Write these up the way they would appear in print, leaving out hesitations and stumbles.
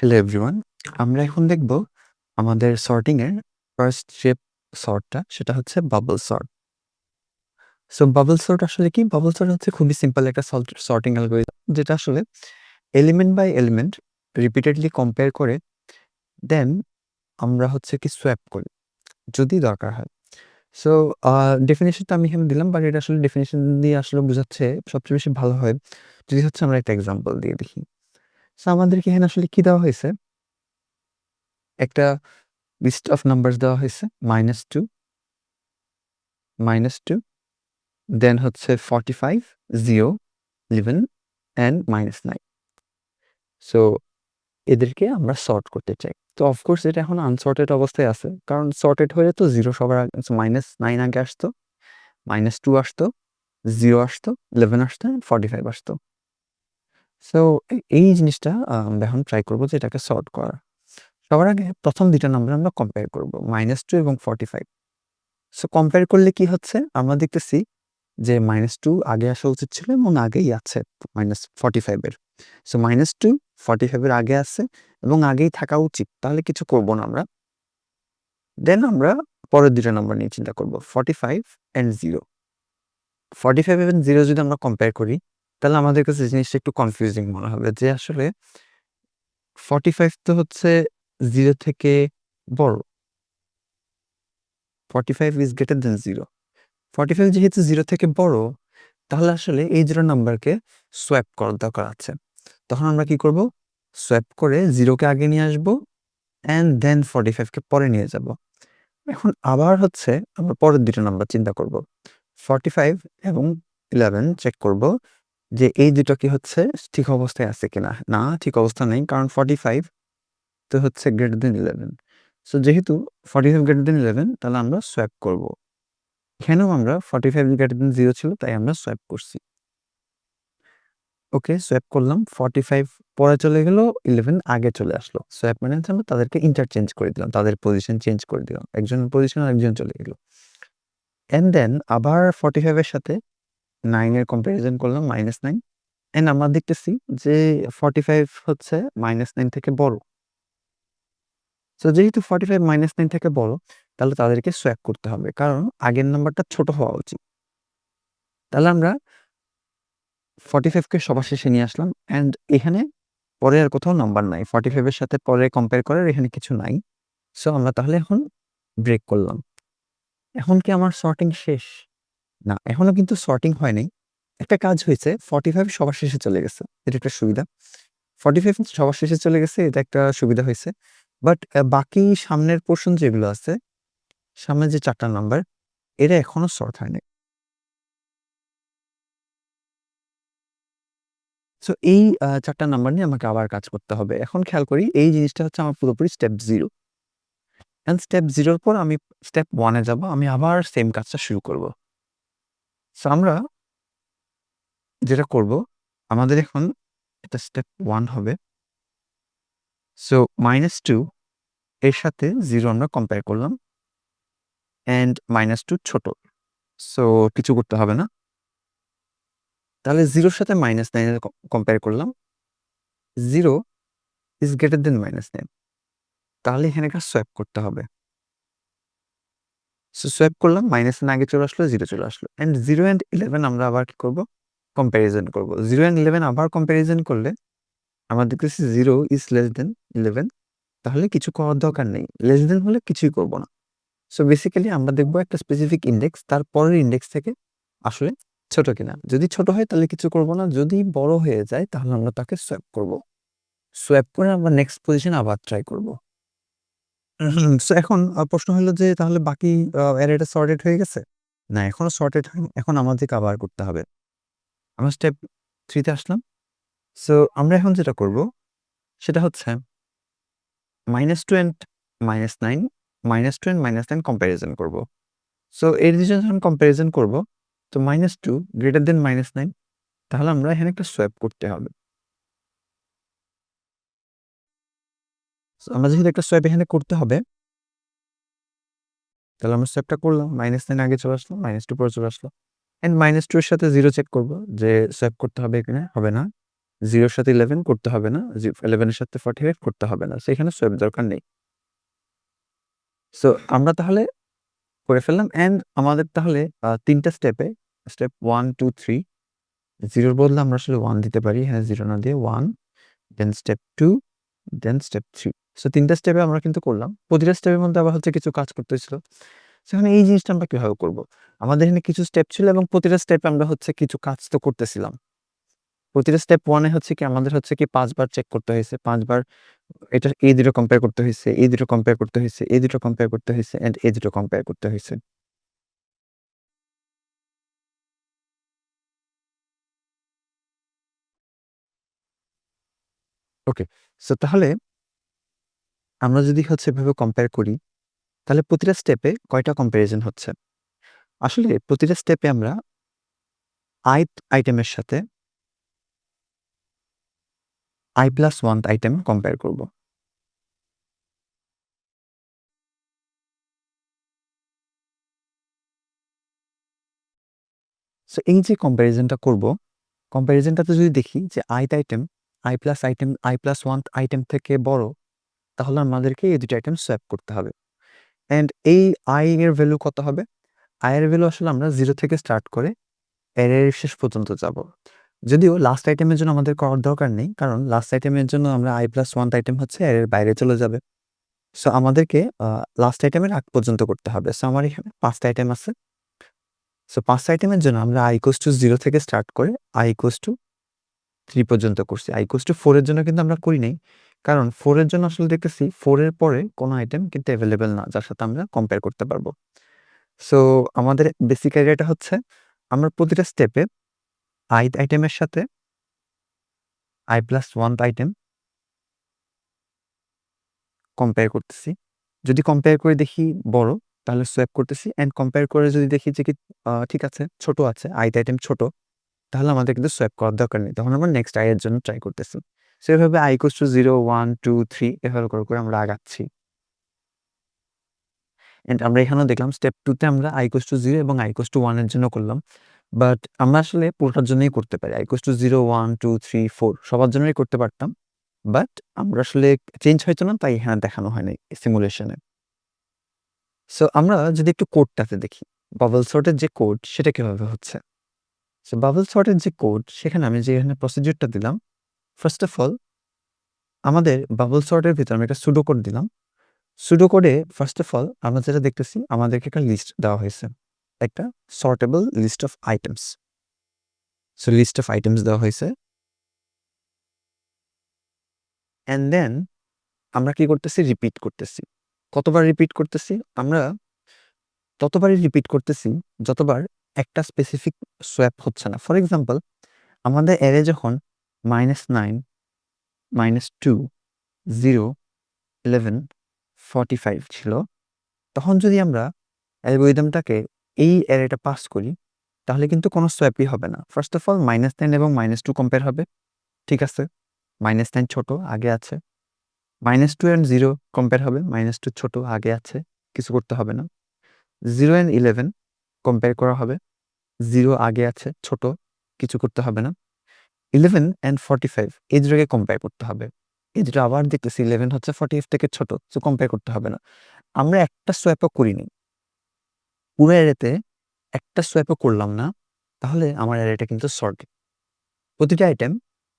Hello everyone. আমরা এখন দেখব আমাদের সর্টিং এর ফার্স্ট যে সর্টটা সেটা হচ্ছে bubble sort. So bubble sort আসলে কি? বাবল সর্ট হচ্ছে খুবই সিম্পল একটা সর্টিং অ্যালগরিদম যেটা আসলে element by element repeatedly compare করে দেন আমরা হচ্ছে কি সোয়াপ করি যদি দরকার হয়। সো ডেফিনিশনটা আমি এখানে দিলাম, বাট এটা আসলে ডেফিনিশন দিয়ে আসলে বোঝাচ্ছে সবচেয়ে বেশি ভালো হয় যদি হচ্ছে আমরা একটা এক্সাম্পল দিয়ে দেখি। সো আমাদেরকে এখানে আসলে কি দেওয়া হয়েছে? একটা লিস্ট অফ নাম্বারস দেওয়া হয়েছে -2, -2, দেন হচ্ছে 45, 0, 11 অ্যান্ড -9। সো এদেরকে আমরা সর্ট করতে চাই। তো অফকোর্স এটা এখন আনসর্টেড অবস্থায় আছে। কারণ সর্টেড হলে তো 0 সবার আগে, -9 আগে আসতো, -2 আসতো, 0 আসতো, 11 আসতো, 45 আসতো। সো এই জিনিসটা আমরা এখন ট্রাই করব যে এটাকে সর্ট করার। সবার আগে প্রথম ২ টা নাম্বার আমরা কম্পেয়ার করব, -2 এবং 45। সো কম্পেয়ার করলে কি হচ্ছে? আমরা দেখতেছি যে -2 আগে আসা উচিত ছিল এবং আগেই আছে -45 এর। সো -2 45 এর আগে আছে এবং আগেই থাকা উচিত। তাহলে কিছু করব না আমরা। দেন আমরা পরের ২ টা নাম্বার নিয়ে চিন্তা করব। 45 অ্যান্ড 0। 45 এবং 0 যদি আমরা কম্পেয়ার করি, তাহলে আমাদের কাছে জিনিসটা একটু কনফিউজিং মনে হবে যে আসলে 45 তো হচ্ছে 0 থেকে বড়। 45 ইজ গ্রেটার দ্যান 0। 45 যেহেতু 0 থেকে বড়, তাহলে আসলে এই 0 নাম্বারকে সোয়াপ করার দরকার আছে। তখন আমরা কি করব? সোয়াপ করে 0 কে আগে নিয়ে আসবো অ্যান্ড দেন 45 কে পরে নিয়ে যাব। এখন আবার হচ্ছে আমরা পরের ২ টা নাম্বার চিন্তা করব। 45 এবং 11 চেক করব যে এই ২ টা কি হচ্ছে ঠিক অবস্থায় আছে কিনা? না, ঠিক অবস্থা নেই। কারণ 45 তো হচ্ছে গ্রেটার দ্যান 11। সো যেহেতু 45 গ্রেটার দ্যান 11, তাহলে আমরা সোয়াপ করব। এখানেও আমরা 45 গ্রেটার দ্যান 0 ছিল, তাই আমরা সোয়াপ করছি। ওকে, সোয়াপ করলাম। 45 পরে চলে গেল, 11 আগে চলে আসলো। সোয়াপ মানে হচ্ছে আমরা তাদেরকে ইন্টারচেঞ্জ করে দিলাম। তাদের পজিশন চেঞ্জ করে দিলাম। একজনের পজিশন আরেকজন চলে গেল। অ্যান্ড দেন আবার 45 এর সাথে 9 এর কম্প্যারিজন করলাম, -9। অ্যান্ড আমরা দেখতেছি যে 45 হচ্ছে -9 থেকে বড়। সো যেহেতু 45 -9 থেকে বড়, তাহলে তাদেরকে সোয়াপ করতে হবে। কারণ আগের নাম্বারটা ছোট হওয়া উচিত। তাহলে আমরা 45 কে সবার শেষে নিয়ে আসলাম অ্যান্ড এখানে পরে আর কোথাও নাম্বার নাই। 45 এর সাথে পরে কম্পেয়ার করার এখানে কিছু নাই। সো আমরা তাহলে এখন ব্রেক করলাম। এখন কি আমার সর্টিং শেষ? না, এখনো কিন্তু সর্টিং হয় নাই। একটা কাজ হয়েছে, 45 সবার শেষে চলে গেছে। এটা একটা সুবিধা। 45 সবার শেষে চলে গেছে, এটা একটা সুবিধা হইছে। বাট বাকি সামনের পোরশন যেগুলো আছে, সামনের যে ৪ টা নাম্বার, এরা এখনো সর্ট হয় নাই। সো এই ৪ টা নাম্বার নিয়ে আমাকে আবার কাজ করতে হবে। এখন খেয়াল করি এই জিনিসটা হচ্ছে আমার পুরোপুরি স্টেপ 0। অ্যান্ড স্টেপ 0 এর পর আমি স্টেপ 1 এ যাব। আমি আবার সেম কাজটা শুরু করব। সো আমরা যেটা করব, আমাদের এখন এটা স্টেপ 1 হবে। সো -2 এর সাথে 0 আমরা কম্পেয়ার করলাম। অ্যান্ড -2 ছোট। সো কিছু করতে হবে না। তাহলে 0 এর সাথে -9 এর কম্পেয়ার করলাম। 0 ইস গ্রেটার দ্যান -9। তাহলে এখানে একটা সোয়াপ করতে হবে। সো সোয়াপ করলাম, -9 আগে চলে আসলো, 0 চলে আসলো। অ্যান্ড 0 অ্যান্ড 11 আমরা আবার কি করব? কম্প্যারিজন করব। 0 অ্যান্ড 11 আবার কম্প্যারিজন করলে আমরা দেখতেছি 0 ইজ লেস দ্যান 11। তাহলে কিছু করার দরকার নেই। লেস দ্যান হলে কিছুই করব না। সো বেসিক্যালি আমরা দেখব একটা স্পেসিফিক ইনডেক্স, তার পরের ইনডেক্স থেকে আসলে ছোট কিনা। যদি ছোট হয় তাহলে কিছু করব না। যদি বড় হয়ে যায় তাহলে আমরা তাকে সোয়াপ করব। সোয়াপ করে আমরা নেক্সট পজিশন আবার ট্রাই করব। সো এখন প্রশ্ন হলো যে তাহলে বাকি অ্যারেটা সর্টেড হয়ে গেছে? না, এখনো সর্টেড হয়নি। এখন আমাদেরকে আবার করতে হবে। আমরা স্টেপ 3 তে আসলাম। সো আমরা এখন যেটা করব সেটা হচ্ছে -2 অ্যান্ড -9, -2 অ্যান্ড -9 কম্প্যারিজন করব। সো এর যে যখন কম্প্যারিজন করব, তো -2 গ্রেটার দ্যান -9, তাহলে আমরা এখানে একটা সোয়াপ করতে হবে। সো আমরা যেহেতু একটা সোয়াপ এখানে করতে হবে, তাহলে আমরা সোয়াপটা করলাম। -9 আগে চলে আসলো, -2 পরে চলে আসলো। অ্যান্ড -2 এর সাথে 0 চেক করব যে সোয়াপ করতে হবে কিনা, হবে না। 0 এর সাথে 11 করতে হবে না। 11 এর সাথে 45 করতে হবে না। সো এখানে সোয়াপ দরকার নেই। সো আমরা তাহলে করে ফেললাম অ্যান্ড আমাদের তাহলে ৩ টা স্টেপে স্টেপ 1, 2, 3 0 এর বদলে আমরা আসলে 1 দিতে পারি। হ্যাঁ, 0 না দিয়ে 1 then step 2 then step 3 so ৩ টা স্টেপে আমরা কিন্তু করলাম। প্রতিটা স্টেপের মধ্যে আবার হচ্ছে কিছু কাজ করতে হয়েছিল। সো এখানে এই জিনিসটা আমরা কিভাবে করব? আমাদের এখানে কিছু স্টেপ ছিল এবং প্রতিটা স্টেপে আমরা হচ্ছে কিছু কাজ তো করতেছিলাম। প্রতিটা স্টেপ 1 এ হচ্ছে কি আমাদের হচ্ছে কি ৫ বার চেক করতে হয়েছে। ৫ বার এটা এই দুটো কম্পেয়ার করতে হয়েছে, এই দুটো কম্পেয়ার করতে হয়েছে, এই দুটো কম্পেয়ার করতে হয়েছে অ্যান্ড এই দুটো কম্পেয়ার করতে হয়েছে। ওকে। সো তাহলে আমরা যদি হচ্ছে এভাবে কম্পেয়ার করি, তাহলে প্রতিটা স্টেপে কয়টা কম্প্যারিজন হচ্ছে? আসলে প্রতিটা স্টেপে আমরা আইটেমের সাথে i+1 আইটেম কম্পেয়ার করব। সো এই যে কম্প্যারিজনটা করব, কম্প্যারিজনটাতে যদি দেখি যে আইটেম, i+1 আইটেম থেকে বড়, তাহলে আমাদেরকে এই ২ টা আইটেম সোয়াপ করতে হবে। অ্যান্ড এই এর ভ্যালু কত হবে? এর ভ্যালু আসলে আমরা 0 থেকে স্টার্ট করে অ্যারের শেষ পর্যন্ত যাব। যদিও লাস্ট আইটেমের জন্য আমাদের করার দরকার নেই। কারণ লাস্ট আইটেমের জন্য আমরা i+1 আইটেম হচ্ছে অ্যারের বাইরে চলে যাবে। সো আমাদেরকে লাস্ট আইটেমের আগ পর্যন্ত করতে হবে। সো আমার এখানে ৫ টা আইটেম আছে। সো ৫ টা আইটেমের জন্য আমরা i=0 থেকে স্টার্ট করে i=3 পর্যন্ত করছি। i=4 এর জন্য কিন্তু আমরা করি নাই। কারণ 4 এর জন্য আসলে দেখতেছি 4 এর পরে কোনো আইটেম কিন্তু এভেইলেবল না, যার সাথে আমরা কম্পেয়ার করতে পারবো। সো আমাদের বেসিক আইডিয়াটা হচ্ছে আমরা প্রতিটা স্টেপে আইটেমের সাথে i+1 আইটেম কম্পেয়ার করতেছি। যদি কম্পেয়ার করে দেখি বড়, তাহলে সোয়াপ করতেছি অ্যান্ড কম্পেয়ার করে যদি দেখি যে কি ঠিক আছে, ছোট আছে, আইটেম ছোট, তাহলে আমাদের কিন্তু সোয়াপ করার দরকার নেই। তখন আমরা নেক্সট এর জন্য ট্রাই করতেছি। সো এভাবে i=0, 1, 2, 3 এভাবে করে আমরা আগাচ্ছি। অ্যান্ড আমরা এখানেও দেখলাম স্টেপ 2 তে আমরা i=0 এবং i=1 এর জন্য করলাম। বাট আমরা আসলে পুরোটার জন্যই করতে পারি। i=0, 1, 2, 3, 4 সবার জন্যই করতে পারতাম। বাট আমরা আসলে চেঞ্জ হইতো না, তাই এখানে দেখানো হয় নাই সিমুলেশনে। সো আমরা যদি একটু কোডটাতে দেখি, বাবল সর্টের যে কোড সেটা কিভাবে হচ্ছে? সো বাবল সর্টের যে কোড সেখানে আমি যে এখানে প্রসিডিউরটা দিলাম, ফার্স্ট অফ অল আমাদের বাবল সর্টের ভিতরে আমি একটা সুডো কোড দিলাম। সুডো কোডে ফার্স্ট অফ অল আমরা যেটা দেখতেছি আমাদেরকে একটা লিস্ট দেওয়া হয়েছে। একটা sortable list of items. So list of items দেওয়া হয়েছে। অ্যান্ড দেন আমরা কি করতেছি? রিপিট করতেছি। কতবার রিপিট করতেছি? আমরা ততবারই রিপিট করতেছি যতবার একটা স্পেসিফিক সোয়াপ হচ্ছে না। ফর এক্সাম্পল আমাদের অ্যারে যখন -9, -2, 0, 11, 45 ছিল, তখন যদি আমরা অ্যালগরিদমটাকে এই অ্যারেটা পাস করি, তাহলে কিন্তু কোনো সোয়াপই হবে না। ফার্স্ট অফ অল -10 এবং -2 কম্পেয়ার হবে। ঠিক আছে? -9 ছোট, আগে আছে। -2 অ্যান্ড 0 কম্পেয়ার হবে। -2 ছোট, আগে আছে। কিছু করতে হবে না। 0 অ্যান্ড 11 কম্পেয়ার করা হবে। 0 আগে আছে, ছোট, কিছু করতে হবে না। 11 অ্যান্ড 45 এই দুটোকে কম্পেয়ার করতে হবে। এই দুটো আবার দেখতেছি 11 হচ্ছে 45 থেকে ছোট, সো কম্পেয়ার করতে হবে না। আমরা একটা সোয়াপও করিনি। পুরো অ্যারেতে একটা সোয়াপও করলাম না, তাহলে আমার অ্যারেটা কিন্তু সর্টেড। প্রতিটা আইটেম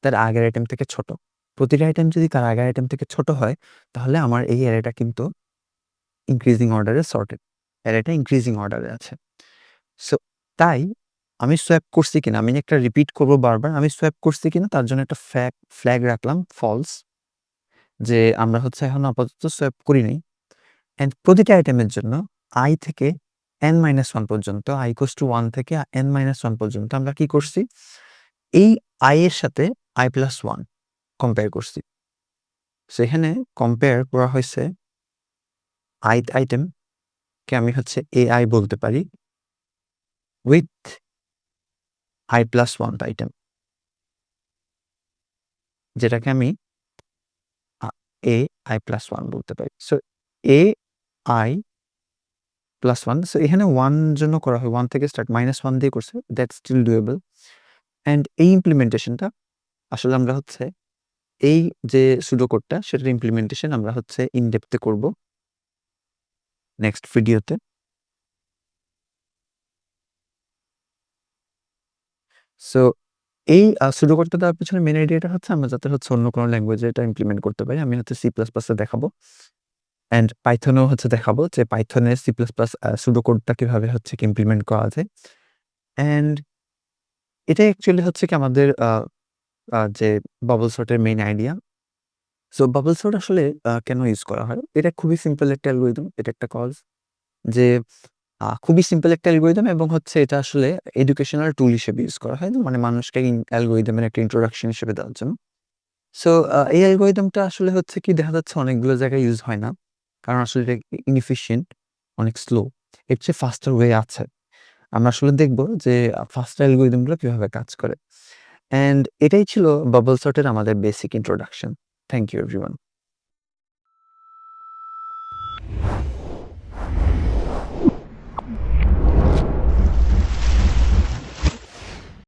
তার আগের আইটেম থেকে ছোট। প্রতিটা আইটেম যদি তার আগের আইটেম থেকে ছোট হয়, তাহলে আমার এই অ্যারেটা কিন্তু ইনক্রিজিং অর্ডারে সর্টেড। অ্যারেটা ইনক্রিজিং অর্ডারে আছে। সো তাই আমি সোয়াপ করছি কিনা, আমি একটা রিপিট করব বারবার, আমি সোয়াপ করছি কিনা তার জন্য একটা ফ্ল্যাগ রাখলাম ফলস, যে আমরা হচ্ছে এখন আপাতত সোয়াপ করি নাই। অ্যান্ড প্রতিটা আইটেমের জন্য i থেকে n-1 পর্যন্ত, i=1 থেকে n-1 পর্যন্ত আমরা কি করছি? এই i এর সাথে i+1 কম্পেয়ার করছি। সো এখানে কম্পেয়ার করা হয়েছে আইটেমকে আমি হচ্ছে ai বলতে পারি উইথ i+1 আইটেম, যেটাকে আমি আ ai+1 বলতে পারি। সো ai+1, সো এখানে 1 জন্য করা হয়, 1 থেকে স্টার্ট, -1 দিয়ে করছে, দ্যাটস স্টিল ডুয়েবল। অ্যান্ড এই ইমপ্লিমেন্টেশনটা আসলে আমরা হচ্ছে এই যে সুডোকোডটা সেটার ইমপ্লিমেন্টেশন আমরা হচ্ছে ইন ডেপথে করব নেক্সট ভিডিওতে। সো এই সুডোকোডটা দেওয়ার পেছনে মেইন আইডিয়াটা হচ্ছে আমরা যাতে হচ্ছে অন্য কোনো ল্যাঙ্গুয়েজে এটা ইমপ্লিমেন্ট করতে পারি। আমি হচ্ছে C++ এ দেখাবো অ্যান্ড পাইথনেও হচ্ছে দেখাবো যে পাইথনে C++ সুডোকোডটা কিভাবে হচ্ছে কি ইমপ্লিমেন্ট করা যায়। অ্যান্ড এটাই অ্যাকচুয়ালি হচ্ছে কি আমাদের যে বাবল সর্টের main idea. So bubble sort আসলে কেন ইউজ করা হয়? এটা খুবই সিম্পল একটা অ্যালগরিদম। এটা একটা কজ যে খুবই সিম্পল একটা অ্যালগরিদম এবং হচ্ছে এটা আসলে এডুকেশনাল টুল হিসেবে ইউজ করা হয়। মানে মানুষকে অ্যালগরিদমের একটা ইন্ট্রোডাকশন হিসেবে দেওয়ার জন্য। সো এই অ্যালগরিদমটা আসলে হচ্ছে কি দেখা যাচ্ছে অনেকগুলো জায়গায় ইউজ হয় না। কারণ আসলে এটা ইনএফিশিয়েন্ট, অনেক স্লো। এর চেয়ে ফাস্টার ওয়ে আছে। আমরা আসলে দেখব যে ফাস্টার অ্যালগরিদমগুলো কিভাবে কাজ করে। অ্যান্ড এটাই ছিল বাবল সর্টের আমাদের basic introduction. Thank you everyone.